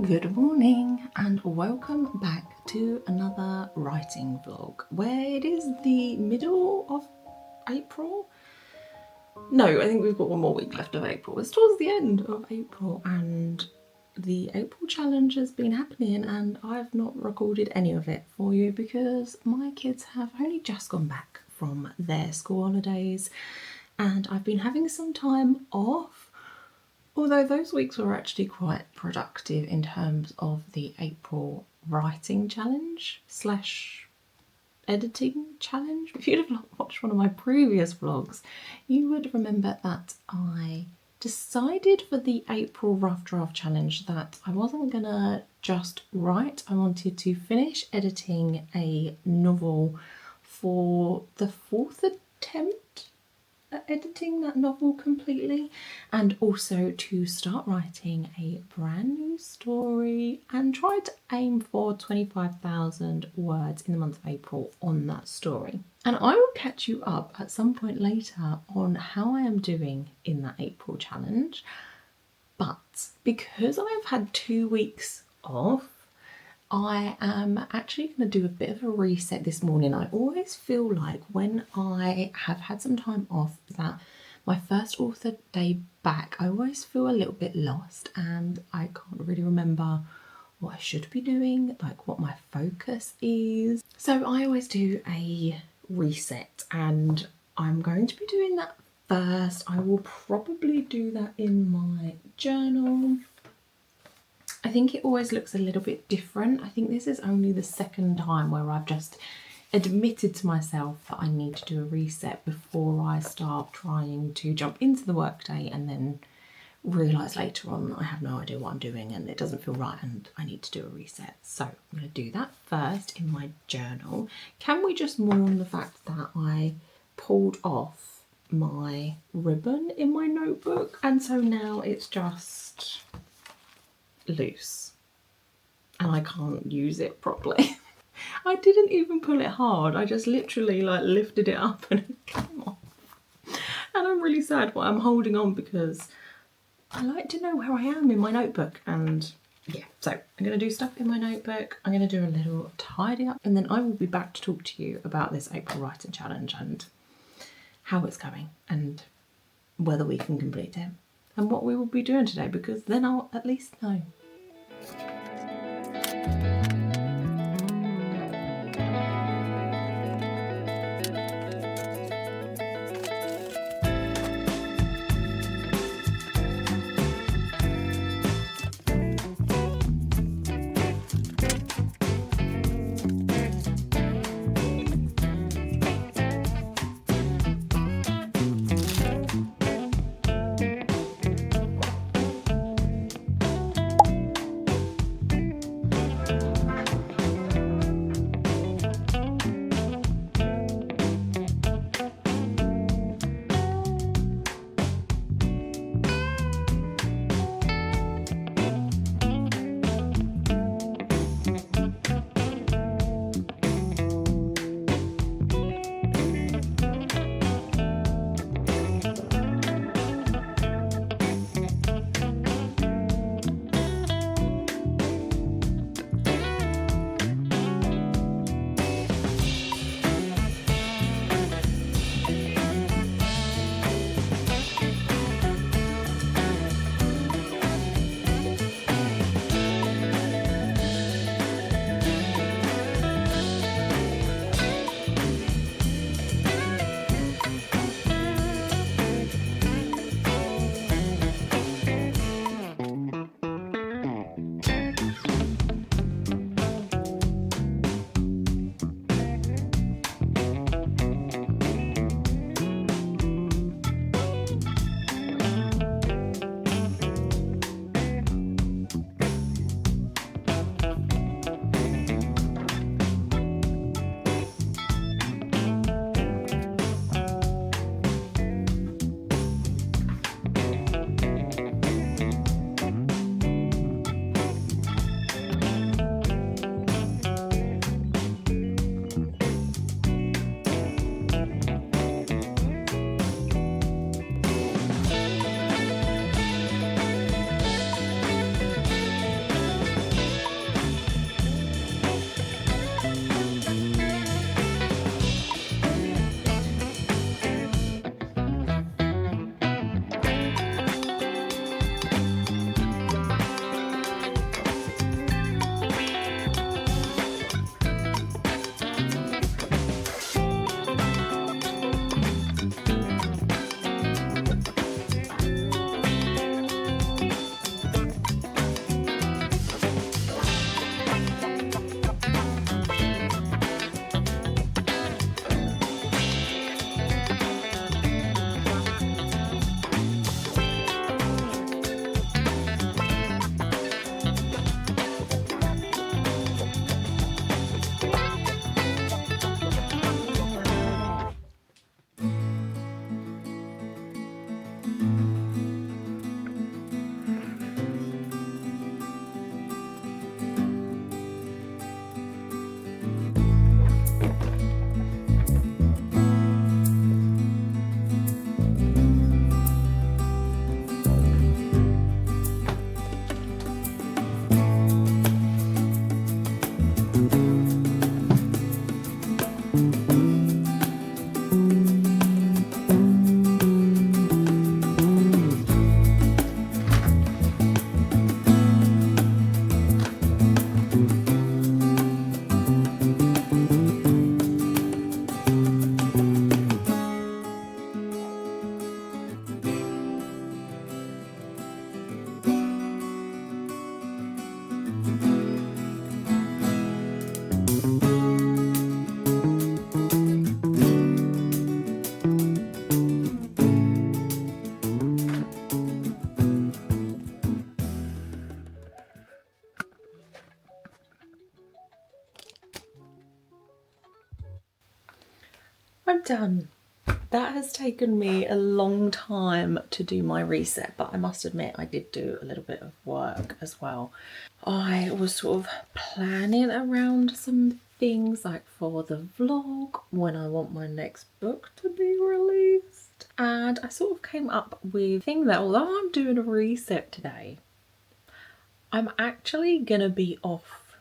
Good morning and welcome back to another writing vlog where it is the middle of April. No, I think we've got one more week left of April. It's towards the end of April and the April challenge has been happening and I've not recorded any of it for you because my kids have only just gone back from their school holidays and I've been having some time off. Although those weeks were actually quite productive in terms of the April writing challenge / editing challenge. If you'd have watched one of my previous vlogs, you would remember that I decided for the April rough draft challenge that I wasn't gonna just write. I wanted to finish editing a novel for the fourth attempt at editing that novel completely, and also to start writing a brand new story and try to aim for 25,000 words in the month of April on that story. And I will catch you up at some point later on how I am doing in that April challenge. But because I've had 2 weeks off, I am actually going to do a bit of a reset this morning. I always feel like when I have had some time off, that my first author day back, I always feel a little bit lost and I can't really remember what I should be doing, like what my focus is. So I always do a reset and I'm going to be doing that first. I will probably do that in my journal. I think it always looks a little bit different. I think this is only the second time where I've just admitted to myself that I need to do a reset before I start trying to jump into the workday and then realise later on that I have no idea what I'm doing and it doesn't feel right and I need to do a reset. So I'm going to do that first in my journal. Can we just mourn the fact that I pulled off my ribbon in my notebook and so now it's just loose and I can't use it properly. I didn't even pull it hard, I just literally like lifted it up and it came off. And I'm really sad what I'm holding on because I like to know where I am in my notebook. And yeah, so I'm going to do stuff in my notebook, I'm going to do a little tidy up and then I will be back to talk to you about this April writing challenge and how it's going and whether we can complete it and what we will be doing today, because then I'll at least know. I've done. That has taken me a long time to do my reset, but I must admit I did do a little bit of work as well. I was sort of planning around some things like for the vlog, when I want my next book to be released. And I sort of came up with a thing that although I'm doing a reset today, I'm actually gonna be off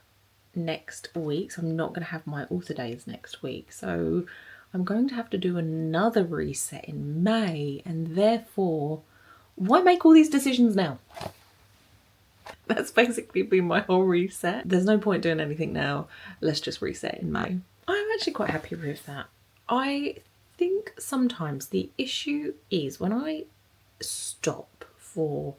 next week. So I'm not gonna have my author days next week. So I'm going to have to do another reset in May, and therefore, why make all these decisions now? That's basically been my whole reset. There's no point doing anything now. Let's just reset in May. I'm actually quite happy with that. I think sometimes the issue is when I stop for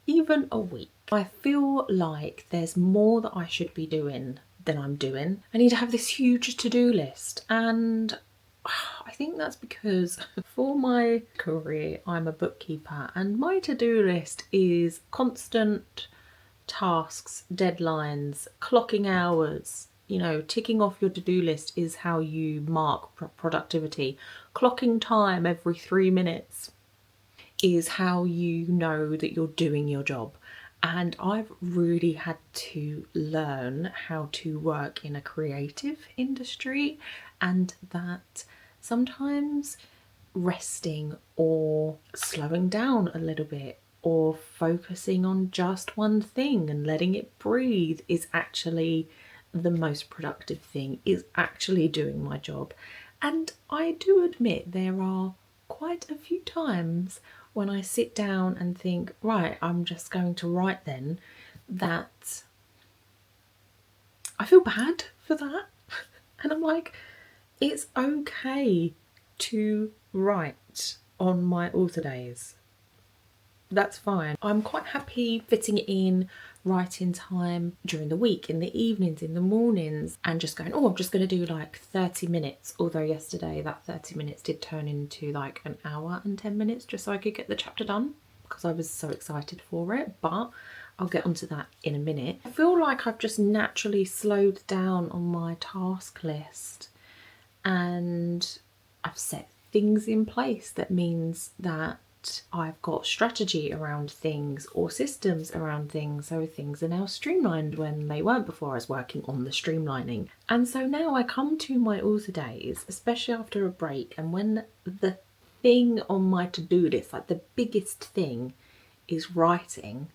even a week, I feel like there's more that I should be doing than I'm doing. I need to have this huge to-do list, and I think that's because for my career I'm a bookkeeper and my to-do list is constant tasks, deadlines, clocking hours. You know, ticking off your to-do list is how you mark productivity. Clocking time every 3 minutes is how you know that you're doing your job. And I've really had to learn how to work in a creative industry, and that sometimes resting or slowing down a little bit or focusing on just one thing and letting it breathe is actually the most productive thing, is actually doing my job. And I do admit there are quite a few times when I sit down and think, right, I'm just going to write then, that I feel bad for that. And I'm like, it's okay to write on my author days. That's fine. I'm quite happy fitting in writing time during the week, in the evenings, in the mornings, and just going, oh, I'm just going to do like 30 minutes. Although yesterday that 30 minutes did turn into like an hour and 10 minutes just so I could get the chapter done because I was so excited for it. But I'll get onto that in a minute. I feel like I've just naturally slowed down on my task list, and I've set things in place that means that I've got strategy around things or systems around things, so things are now streamlined when they weren't before. I was working on the streamlining. And so now I come to my author days, especially after a break, and when the thing on my to-do list, like the biggest thing, is writing,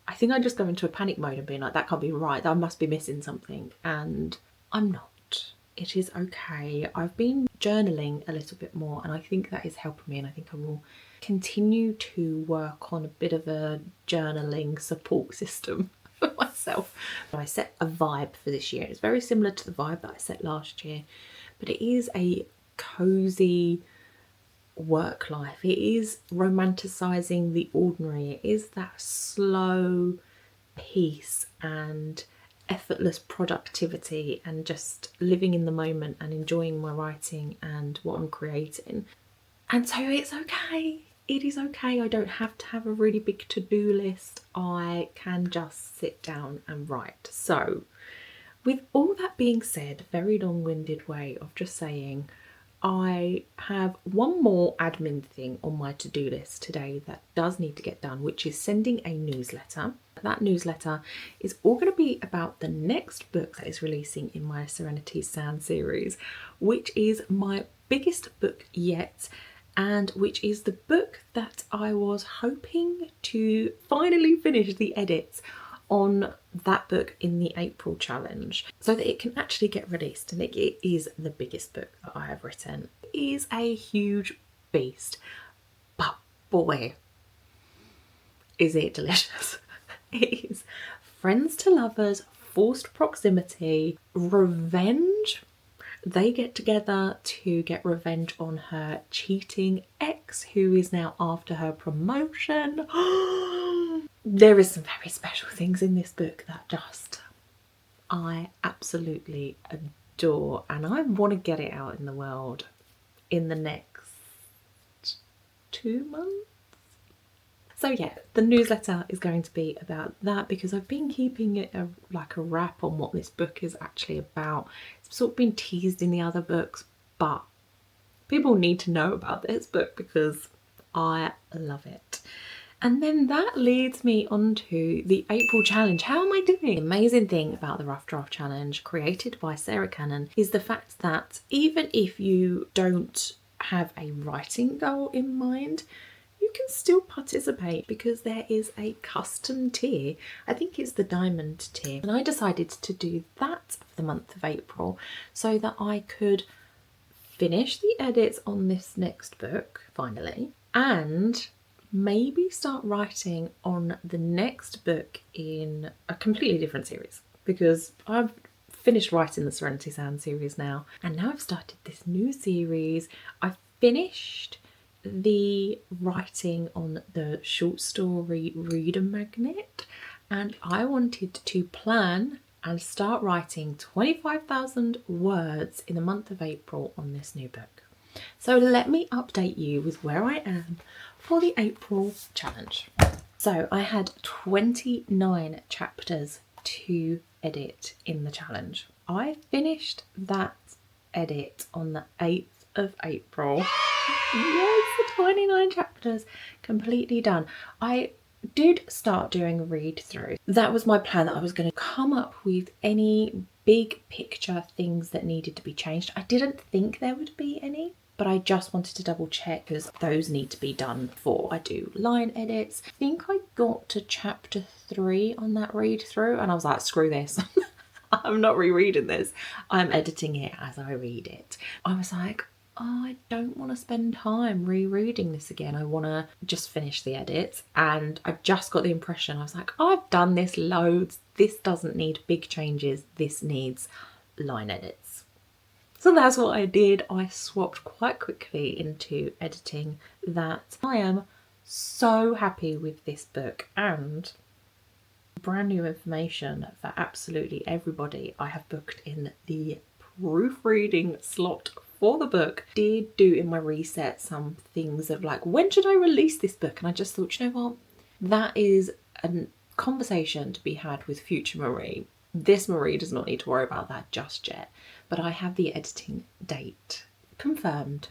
I think I just go into a panic mode and being like, that can't be right, I must be missing something, and I'm not. It is okay. I've been journaling a little bit more, and I think that is helping me, and I think I will continue to work on a bit of a journaling support system for myself. I set a vibe for this year. It's very similar to the vibe that I set last year, but it is a cozy work life. It is romanticizing the ordinary. It is that slow peace and effortless productivity and just living in the moment and enjoying my writing and what I'm creating. And so it's okay. It is okay. I don't have to have a really big to-do list. I can just sit down and write. So with all that being said, very long-winded way of just saying, I have one more admin thing on my to-do list today that does need to get done, which is sending a newsletter. That newsletter is all going to be about the next book that is releasing in my Serenity Sound series, which is my biggest book yet, and which is the book that I was hoping to finally finish the edits on that book in the April challenge so that it can actually get released. And it is the biggest book that I have written. It is a huge beast, but boy, is it delicious. It is friends to lovers, forced proximity, revenge. They get together to get revenge on her cheating ex, who is now after her promotion. There is some very special things in this book that just I absolutely adore, and I want to get it out in the world in the next 2 months. So yeah, the newsletter is going to be about that because I've been keeping it like a wrap on what this book is actually about. It's sort of been teased in the other books, but People need to know about this book because I love it. And then that leads me on to the April challenge. How am I doing? The amazing thing about the Rough Draft Challenge, created by Sarah Cannon, is the fact that even if you don't have a writing goal in mind, you can still participate because there is a custom tier. I think it's the diamond tier. And I decided to do that for the month of April so that I could finish the edits on this next book, finally, and maybe start writing on the next book in a completely different series, because I've finished writing the Serenity Sound series now, and now I've started this new series. I've finished the writing on the short story reader magnet, and I wanted to plan and start writing 25,000 words in the month of April on this new book. So let me update you with where I am for the April challenge. So I had 29 chapters to edit in the challenge. I finished that edit on the 8th of April. Yes, the 29 chapters completely done. I did start doing a read through. That was my plan, that I was going to come up with any big picture things that needed to be changed. I didn't think there would be any, but I just wanted to double check because those need to be done before I do line edits. I think I got to chapter 3 on that read through and I was like, screw this. I'm not rereading this. I'm editing it as I read it. I was like, oh, I don't want to spend time rereading this again. I want to just finish the edits. And I just got the impression, I was like, oh, I've done this loads. This doesn't need big changes. This needs line edits. So that's what I did. I swapped quite quickly into editing that. I am so happy with this book, and brand new information for absolutely everybody. I have booked in the proofreading slot for the book. Did do in my reset some things of like, when should I release this book? And I just thought, you know what? That is a conversation to be had with future Marie. This Marie does not need to worry about that just yet. But I have the editing date confirmed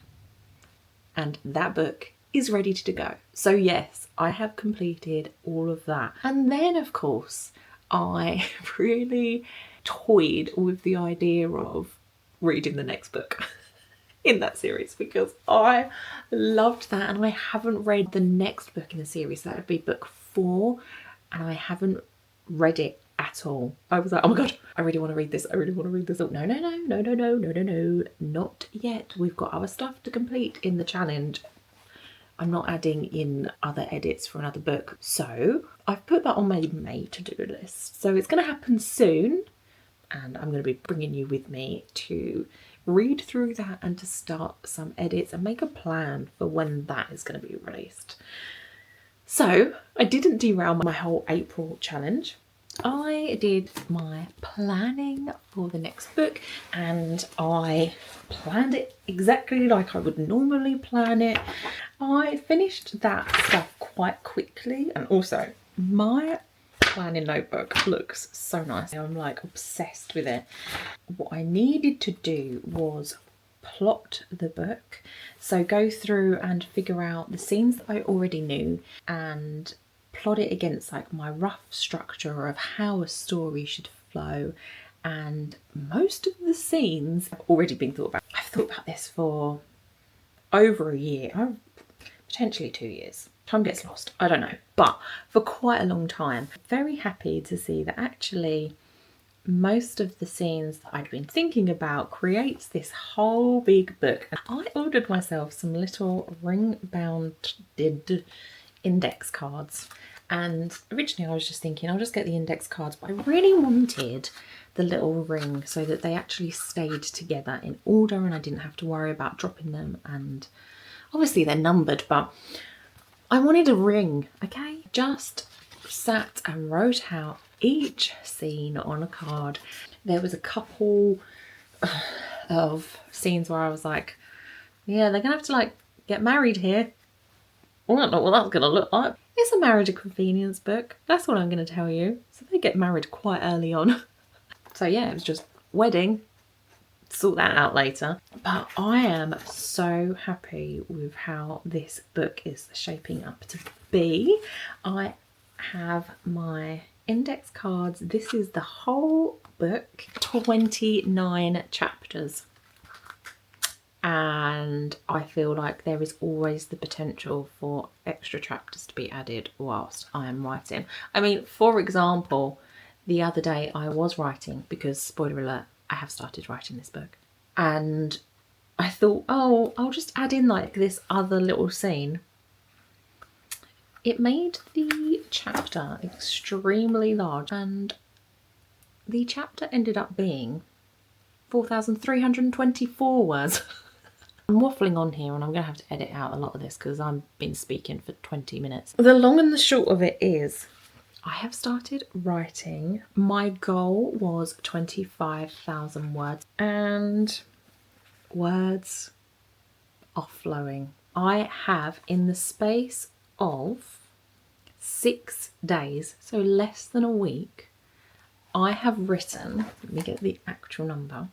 and that book is ready to go. So yes, I have completed all of that. And then of course, I really toyed with the idea of reading the next book in that series because I loved that, and I haven't read the next book in the series. That would be book 4, and I haven't read it at all. I was like, oh my god, I really want to read this. I really want to read this. Oh, no, not yet. We've got other stuff to complete in the challenge. I'm not adding in other edits for another book. So I've put that on my May to-do list. So it's going to happen soon, and I'm going to be bringing you with me to read through that and to start some edits and make a plan for when that is going to be released. So I didn't derail my whole April challenge. I did my planning for the next book, and I planned it exactly like I would normally plan it. I finished that stuff quite quickly, and also my planning notebook looks so nice. I'm like obsessed with it. What I needed to do was plot the book, so go through and figure out the scenes that I already knew and plot it against like my rough structure of how a story should flow. And most of the scenes have already been thought about. I've thought about this for over a year, potentially 2 years. Time gets lost, I don't know, but for quite a long time. Very happy to see that actually most of the scenes that I'd been thinking about creates this whole big book. I ordered myself some little ring-bound index cards, and originally I was just thinking I'll just get the index cards, but I really wanted the little ring so that they actually stayed together in order and I didn't have to worry about dropping them. And obviously they're numbered, but I wanted a ring, okay? Just sat and wrote out each scene on a card. There was a couple of scenes where I was like, yeah, they're gonna have to like get married here. I don't know what that's gonna look like. It's a marriage of convenience book. That's what I'm gonna tell you. So they get married quite early on. So yeah, it was just wedding, sort that out later. But I am so happy with how this book is shaping up to be. I have my index cards. This is the whole book, 29 chapters. And I feel like there is always the potential for extra chapters to be added whilst I am writing. I mean, for example, the other day I was writing, because spoiler alert, I have started writing this book, and I thought, oh, I'll just add in like this other little scene. It made the chapter extremely large, and the chapter ended up being 4,324 words. I'm waffling on here and I'm going to have to edit out a lot of this because I've been speaking for 20 minutes. The long and the short of it is I have started writing. My goal was 25,000 words, and words are flowing. I have, in the space of 6 days, so less than a week, I have written, let me get the actual number,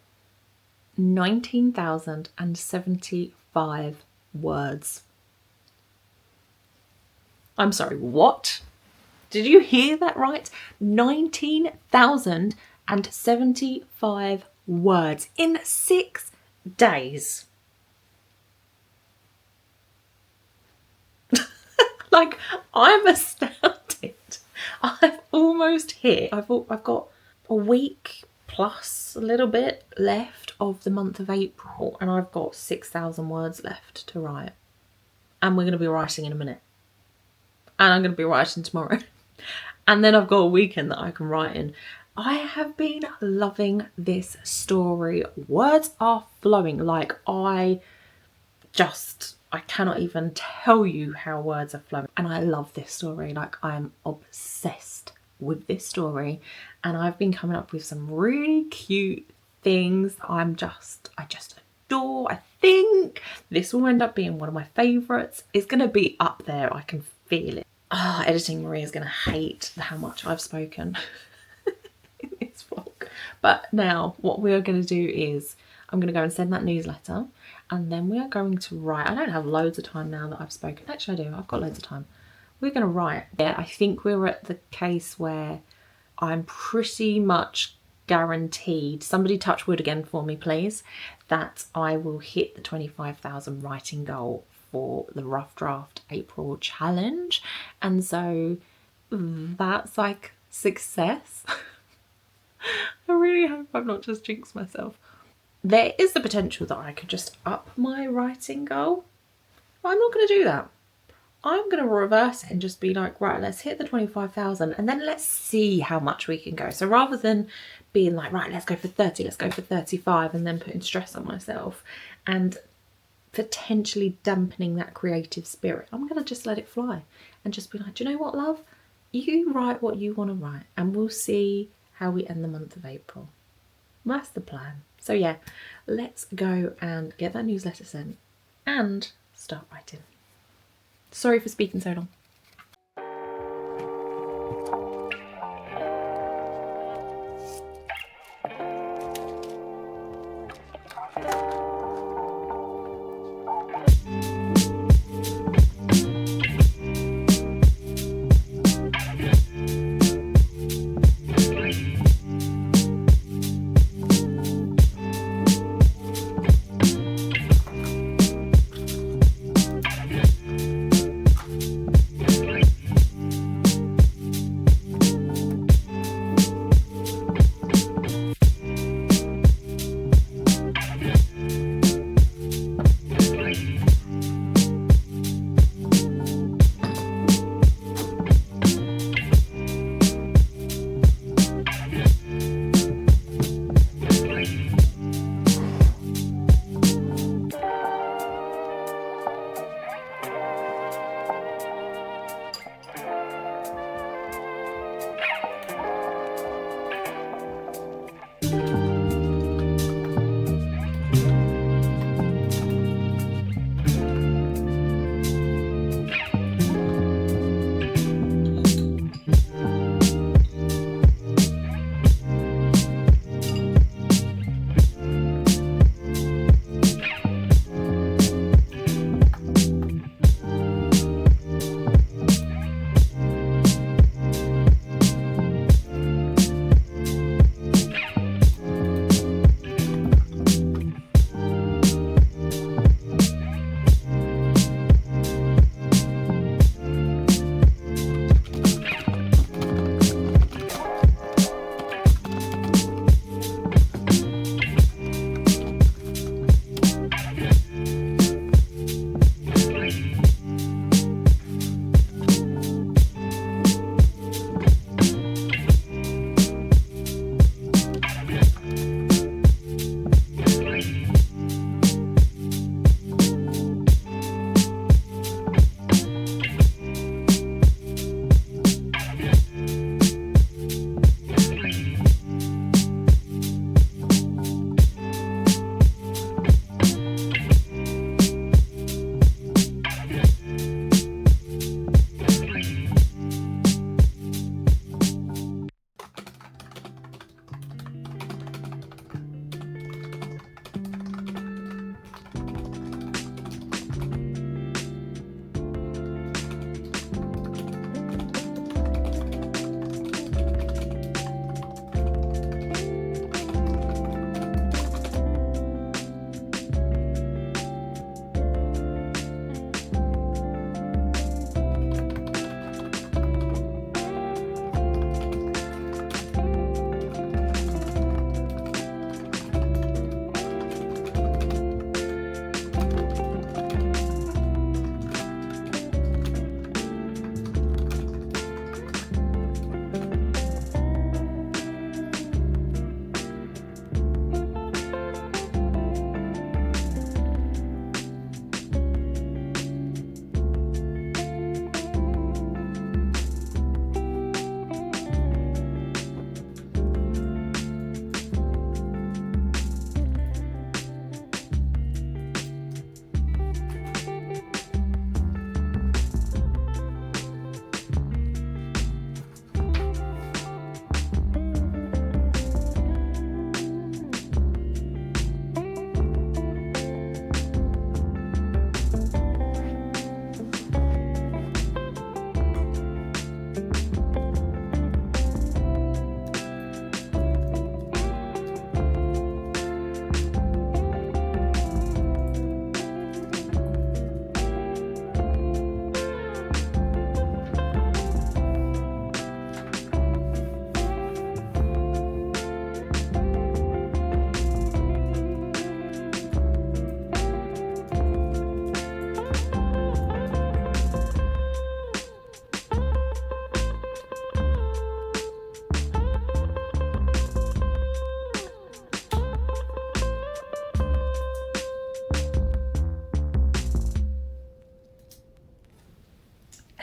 19,075 words. I'm sorry, what? Did you hear that right? 19,075 words in 6 days. Like, I'm astounded. I've almost hit, I've got a week plus a little bit left of the month of April, and I've got 6,000 words left to write. And we're going to be writing in a minute. And I'm going to be writing tomorrow. And then I've got a weekend that I can write in. I have been loving this story. Words are flowing. Like, I cannot even tell you how words are flowing. And I love this story. Like, I'm obsessed with this story. And I've been coming up with some really cute things I just adore. I think this will end up being one of my favourites. It's going to be up there. I can feel it. Oh, editing Maria's going to hate how much I've spoken in this vlog. But now what we are going to do is I'm going to go and send that newsletter, and then we are going to write. I don't have loads of time now that I've spoken. Actually, I do. I've got loads of time. We're going to write. Yeah, I think we're at the case where I'm pretty much guaranteed, somebody touch wood again for me please, that I will hit the 25,000 writing goal for the Rough Draft April challenge. And so that's like success. I really hope I've not just jinxed myself. There is the potential that I could just up my writing goal, but I'm not going to do that. I'm going to reverse it and just be like, right, let's hit the 25,000 and then let's see how much we can go. So rather than being like, right, let's go for 30, let's go for 35, and then putting stress on myself and potentially dampening that creative spirit, I'm going to just let it fly and just be like, do you know what, love? You write what you want to write and we'll see how we end the month of April. That's the plan. So yeah, let's go and get that newsletter sent and start writing. Sorry for speaking so long.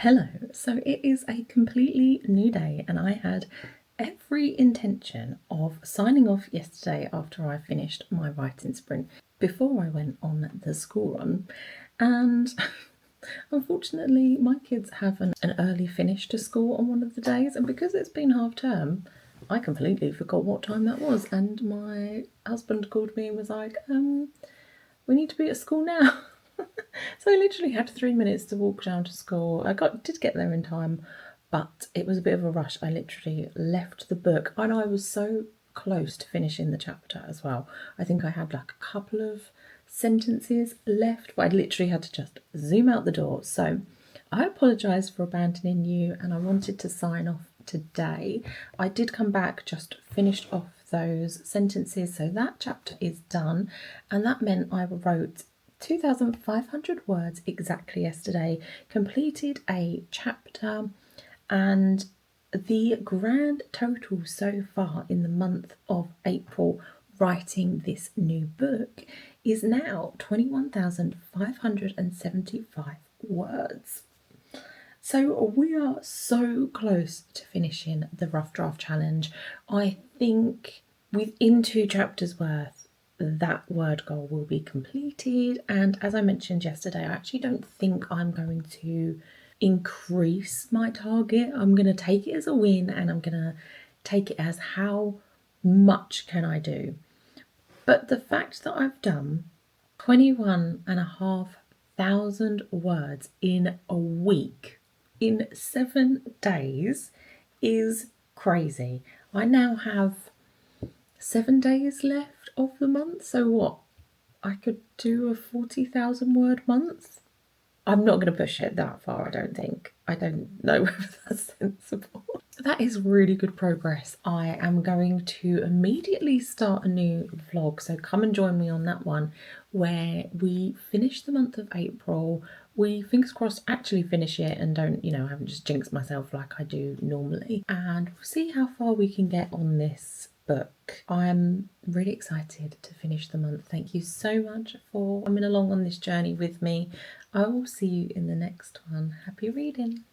Hello, so it is a completely new day, and I had every intention of signing off yesterday after I finished my writing sprint before I went on the school run, and unfortunately my kids have an early finish to school on one of the days, and because it's been half term, I completely forgot what time that was, and my husband called me and was like, we need to be at school now. So I literally had 3 minutes to walk down to school. I did get there in time, but it was a bit of a rush. I literally left the book, and I was so close to finishing the chapter as well. I think I had like a couple of sentences left, but I literally had to just zoom out the door. So I apologise for abandoning you, and I wanted to sign off today. I did come back, just finished off those sentences, so that chapter is done, and that meant I wrote 2,500 words exactly yesterday, completed a chapter, and the grand total so far in the month of April writing this new book is now 21,575 words. So we are so close to finishing the rough draft challenge. I think within 2 chapters worth, that word goal will be completed. And as I mentioned yesterday, I actually don't think I'm going to increase my target. I'm going to take it as a win, and I'm going to take it as how much can I do. But the fact that I've done 21,500 words in a week, in 7 days, is crazy. I now have 7 days left of the month, so what? I could do a 40,000 word month. I'm not going to push it that far, I don't think. I don't know whether that's sensible. That is really good progress. I am going to immediately start a new vlog, so come and join me on that one, where we finish the month of April. We, fingers crossed, actually finish it and don't, I haven't just jinxed myself like I do normally. And we'll see how far we can get on this book. I'm really excited to finish the month. Thank you so much for coming along on this journey with me. I will see you in the next one. Happy reading.